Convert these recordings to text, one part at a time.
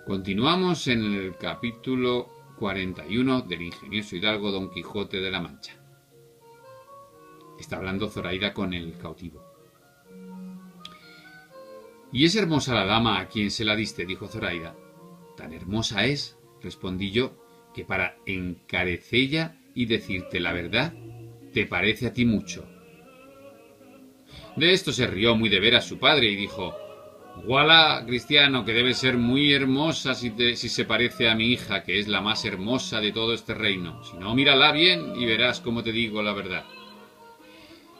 Continuamos en el capítulo 41 del ingenioso hidalgo Don Quijote de la Mancha. Está hablando Zoraida con el cautivo. «¿Y es hermosa la dama a quien se la diste?», dijo Zoraida. «Tan hermosa es», respondí yo, «que para encarecella y decirte la verdad, te parece a ti mucho». De esto se rió muy de veras su padre y dijo: «Guala, cristiano, que debe ser muy hermosa si se parece a mi hija, que es la más hermosa de todo este reino. Si no, mírala bien y verás cómo te digo la verdad».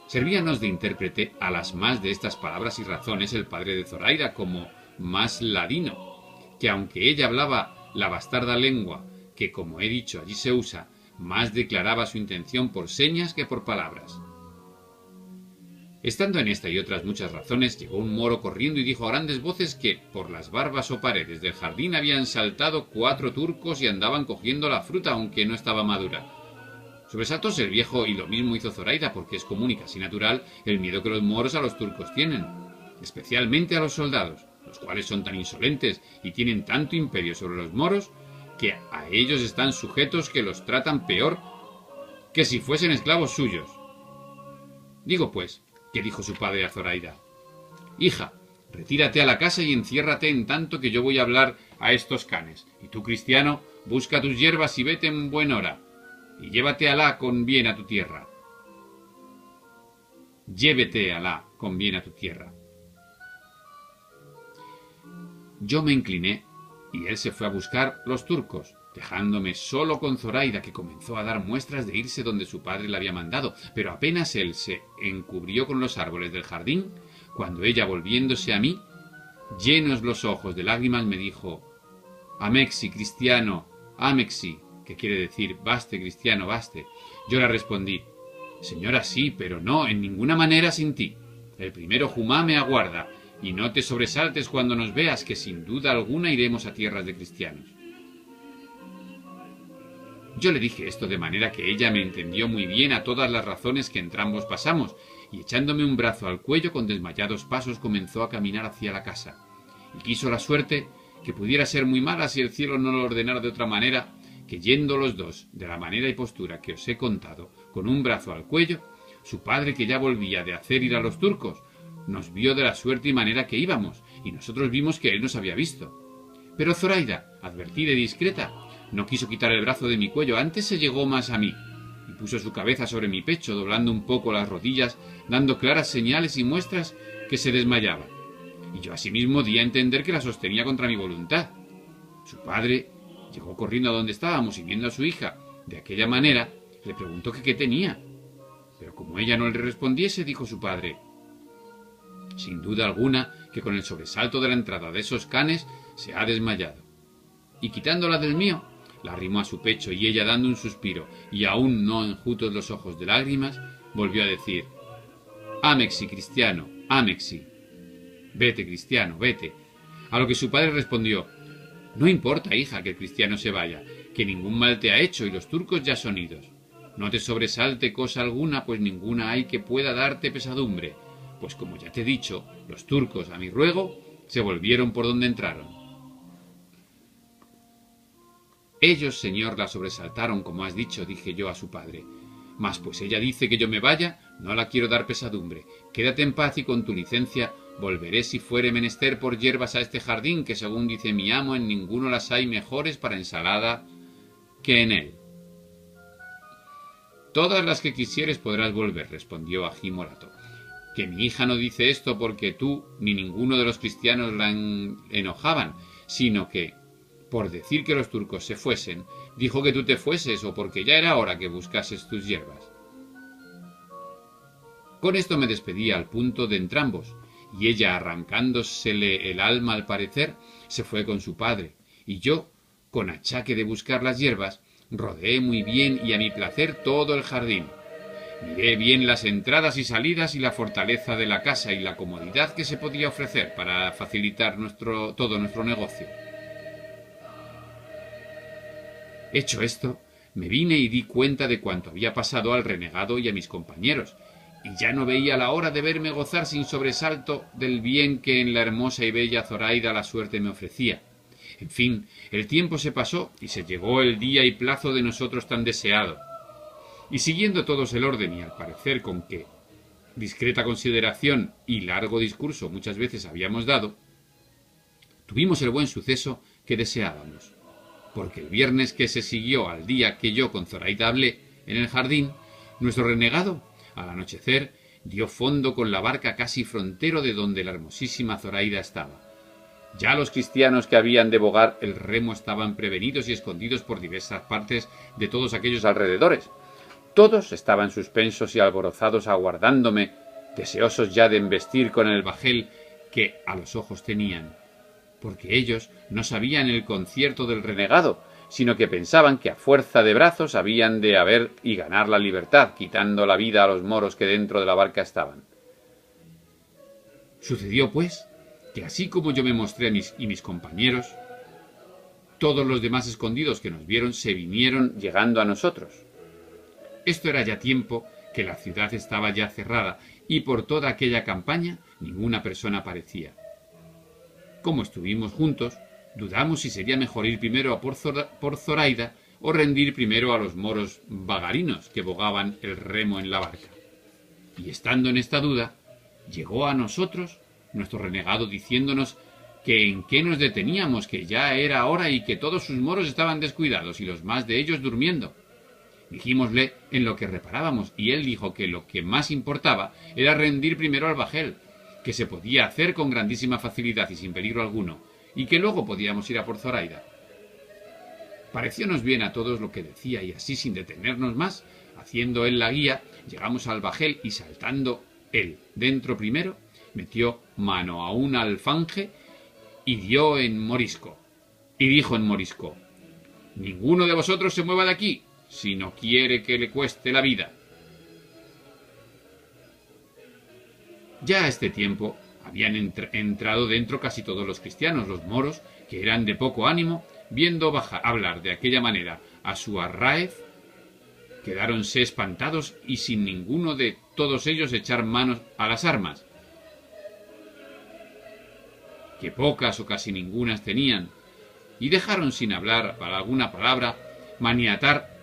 Servíanos de intérprete a las más de estas palabras y razones el padre de Zoraida, como más ladino, que aunque ella hablaba la bastarda lengua, que como he dicho allí se usa, más declaraba su intención por señas que por palabras. Estando en esta y otras muchas razones, llegó un moro corriendo y dijo a grandes voces que por las barbas o paredes del jardín habían saltado 4 turcos y andaban cogiendo la fruta aunque no estaba madura. Sobresaltóse el viejo y lo mismo hizo Zoraida, porque es común y casi natural el miedo que los moros a los turcos tienen, especialmente a los soldados, los cuales son tan insolentes y tienen tanto imperio sobre los moros que a ellos están sujetos que los tratan peor que si fuesen esclavos suyos. Digo pues, que dijo su padre a Zoraida: «Hija, retírate a la casa y enciérrate en tanto que yo voy a hablar a estos canes, y tú, cristiano, busca tus hierbas y vete en buen hora, y llévate Alá con bien a tu tierra». Llévete Alá con bien a tu tierra. Yo me incliné y él se fue a buscar los turcos, dejándome solo con Zoraida, que comenzó a dar muestras de irse donde su padre la había mandado, pero apenas él se encubrió con los árboles del jardín, cuando ella, volviéndose a mí, llenos los ojos de lágrimas, me dijo: «Amexi, cristiano, amexi», que quiere decir «baste, cristiano, baste». Yo le respondí: «Señora, sí, pero no, en ninguna manera sin ti. El primero Jumá me aguarda, y no te sobresaltes cuando nos veas, que sin duda alguna iremos a tierras de cristianos». Yo le dije esto de manera que ella me entendió muy bien a todas las razones que entrambos pasamos, y echándome un brazo al cuello con desmayados pasos comenzó a caminar hacia la casa. Y quiso la suerte que pudiera ser muy mala si el cielo no lo ordenara de otra manera, que yendo los dos de la manera y postura que os he contado, con un brazo al cuello, su padre, que ya volvía de hacer ir a los turcos, nos vio de la suerte y manera que íbamos, y nosotros vimos que él nos había visto. Pero Zoraida, advertida y discreta, no quiso quitar el brazo de mi cuello, antes se llegó más a mí, y puso su cabeza sobre mi pecho, doblando un poco las rodillas, dando claras señales y muestras que se desmayaba. Y yo asimismo di a entender que la sostenía contra mi voluntad. Su padre llegó corriendo a donde estábamos y viendo a su hija de aquella manera, le preguntó que qué tenía. Pero como ella no le respondiese, dijo su padre: «Sin duda alguna que con el sobresalto de la entrada de esos canes se ha desmayado». Y quitándola del mío, la arrimó a su pecho, y ella, dando un suspiro y aún no enjutos los ojos de lágrimas, volvió a decir: «Amexi, cristiano, amexi». «Vete, cristiano, vete». A lo que su padre respondió: «No importa, hija, que el cristiano se vaya, que ningún mal te ha hecho y los turcos ya son idos. No te sobresalte cosa alguna, pues ninguna hay que pueda darte pesadumbre, pues como ya te he dicho, los turcos, a mi ruego, se volvieron por donde entraron». «Ellos, señor, la sobresaltaron, como has dicho», dije yo a su padre. «Mas pues ella dice que yo me vaya, no la quiero dar pesadumbre. Quédate en paz y con tu licencia volveré si fuere menester por hierbas a este jardín, que según dice mi amo, en ninguno las hay mejores para ensalada que en él». «Todas las que quisieres podrás volver», respondió Ají Morato. «Que mi hija no dice esto porque tú ni ninguno de los cristianos la enojaban, sino que, por decir que los turcos se fuesen, dijo que tú te fueses, o porque ya era hora que buscases tus hierbas». Con esto me despedí al punto de entrambos, y ella, arrancándosele el alma al parecer, se fue con su padre, y yo, con achaque de buscar las hierbas, rodeé muy bien y a mi placer todo el jardín. Miré bien las entradas y salidas y la fortaleza de la casa y la comodidad que se podía ofrecer para facilitar todo nuestro negocio. Hecho esto, me vine y di cuenta de cuanto había pasado al renegado y a mis compañeros, y ya no veía la hora de verme gozar sin sobresalto del bien que en la hermosa y bella Zoraida la suerte me ofrecía. En fin, el tiempo se pasó y se llegó el día y plazo de nosotros tan deseado. Y siguiendo todos el orden y al parecer con que discreta consideración y largo discurso muchas veces habíamos dado, tuvimos el buen suceso que deseábamos, porque el viernes que se siguió al día que yo con Zoraida hablé en el jardín, nuestro renegado, al anochecer, dio fondo con la barca casi frontero de donde la hermosísima Zoraida estaba. Ya los cristianos que habían de bogar el remo estaban prevenidos y escondidos por diversas partes de todos aquellos alrededores. Todos estaban suspensos y alborozados aguardándome, deseosos ya de embestir con el bajel que a los ojos tenían, porque ellos no sabían el concierto del renegado, sino que pensaban que a fuerza de brazos habían de haber y ganar la libertad, quitando la vida a los moros que dentro de la barca estaban. Sucedió, pues, que así como yo me mostré a mis compañeros, todos los demás escondidos que nos vieron se vinieron llegando a nosotros. Esto era ya tiempo que la ciudad estaba ya cerrada y por toda aquella campaña ninguna persona aparecía. Como estuvimos juntos, dudamos si sería mejor ir primero a por Zoraida o rendir primero a los moros vagarinos que bogaban el remo en la barca. Y estando en esta duda, llegó a nosotros nuestro renegado diciéndonos que en qué nos deteníamos, que ya era hora y que todos sus moros estaban descuidados y los más de ellos durmiendo. Dijimosle en lo que reparábamos y él dijo que lo que más importaba era rendir primero al bajel, que se podía hacer con grandísima facilidad y sin peligro alguno, y que luego podíamos ir a por Zoraida. Pareciónos bien a todos lo que decía y así sin detenernos más, haciendo él la guía, llegamos al bajel y saltando él dentro primero, metió mano a un alfanje y dio en morisco. Y dijo en morisco: «Ninguno de vosotros se mueva de aquí, si no quiere que le cueste la vida». Ya a este tiempo habían entrado dentro casi todos los cristianos. Los moros, que eran de poco ánimo, viendo hablar de aquella manera a su arráez, quedáronse espantados y sin ninguno de todos ellos echar manos a las armas, que pocas o casi ningunas tenían, y dejaron sin hablar alguna palabra maniatar,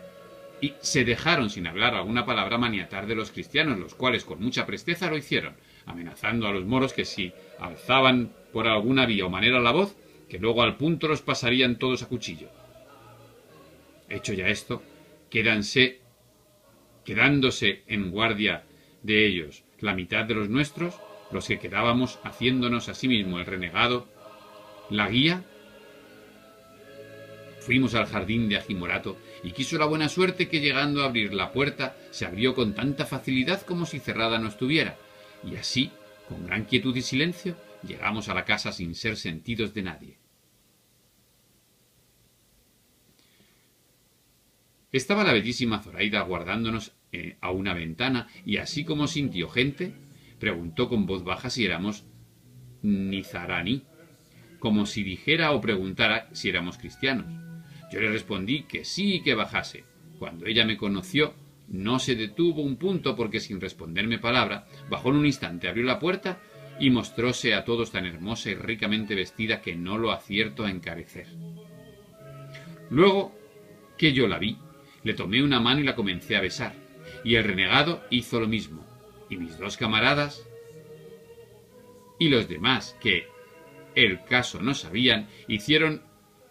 y se dejaron sin hablar alguna palabra maniatar de los cristianos, los cuales con mucha presteza lo hicieron, amenazando a los moros que si alzaban por alguna vía o manera la voz, que luego al punto los pasarían todos a cuchillo. Hecho ya esto, quedándose en guardia de ellos la mitad de los nuestros, los que quedábamos haciéndonos a sí mismo el renegado, la guía, fuimos al jardín de Agimorato y quiso la buena suerte que llegando a abrir la puerta se abrió con tanta facilidad como si cerrada no estuviera, y así, con gran quietud y silencio, llegamos a la casa sin ser sentidos de nadie. Estaba la bellísima Zoraida aguardándonos a una ventana y así como sintió gente, preguntó con voz baja si éramos nizaraní, como si dijera o preguntara si éramos cristianos. Yo le respondí que sí y que bajase. Cuando ella me conoció, no se detuvo un punto porque sin responderme palabra, bajó en un instante, abrió la puerta y mostróse a todos tan hermosa y ricamente vestida que no lo acierto a encarecer. Luego que yo la vi, le tomé una mano y la comencé a besar, y el renegado hizo lo mismo, y mis dos camaradas y los demás que el caso no sabían, hicieron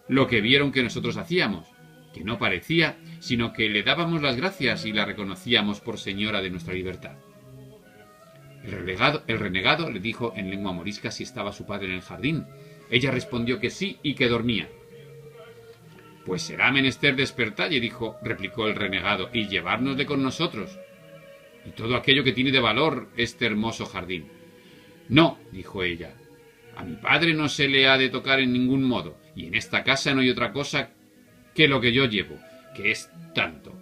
lo que vieron que nosotros hacíamos, que no parecía, sino que le dábamos las gracias y la reconocíamos por señora de nuestra libertad. El renegado le dijo en lengua morisca si estaba su padre en el jardín. Ella respondió que sí y que dormía. «Pues será menester despertalle», replicó el renegado, «y llevárnosle con nosotros, y todo aquello que tiene de valor este hermoso jardín». «No», dijo ella, «a mi padre no se le ha de tocar en ningún modo, y en esta casa no hay otra cosa que lo que yo llevo, que es tanto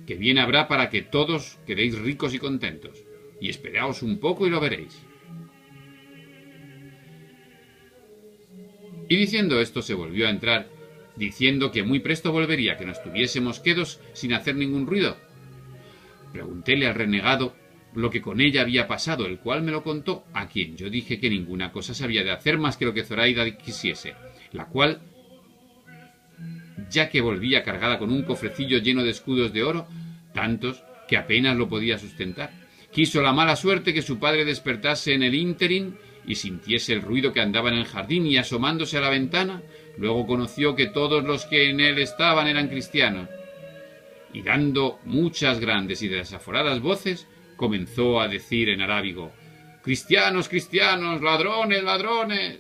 que bien habrá para que todos quedéis ricos y contentos, y esperaos un poco y lo veréis». Y diciendo esto se volvió a entrar, diciendo que muy presto volvería, que nos tuviésemos quedos sin hacer ningún ruido. Preguntéle al renegado lo que con ella había pasado, el cual me lo contó, a quien yo dije que ninguna cosa se había de hacer más que lo que Zoraida quisiese, la cual, ya que volvía cargada con un cofrecillo lleno de escudos de oro, tantos que apenas lo podía sustentar, quiso la mala suerte que su padre despertase en el ínterin y sintiese el ruido que andaba en el jardín, y asomándose a la ventana, luego conoció que todos los que en él estaban eran cristianos, y dando muchas grandes y desaforadas voces, comenzó a decir en arábigo: «¡Cristianos, cristianos! ¡Ladrones, ladrones!».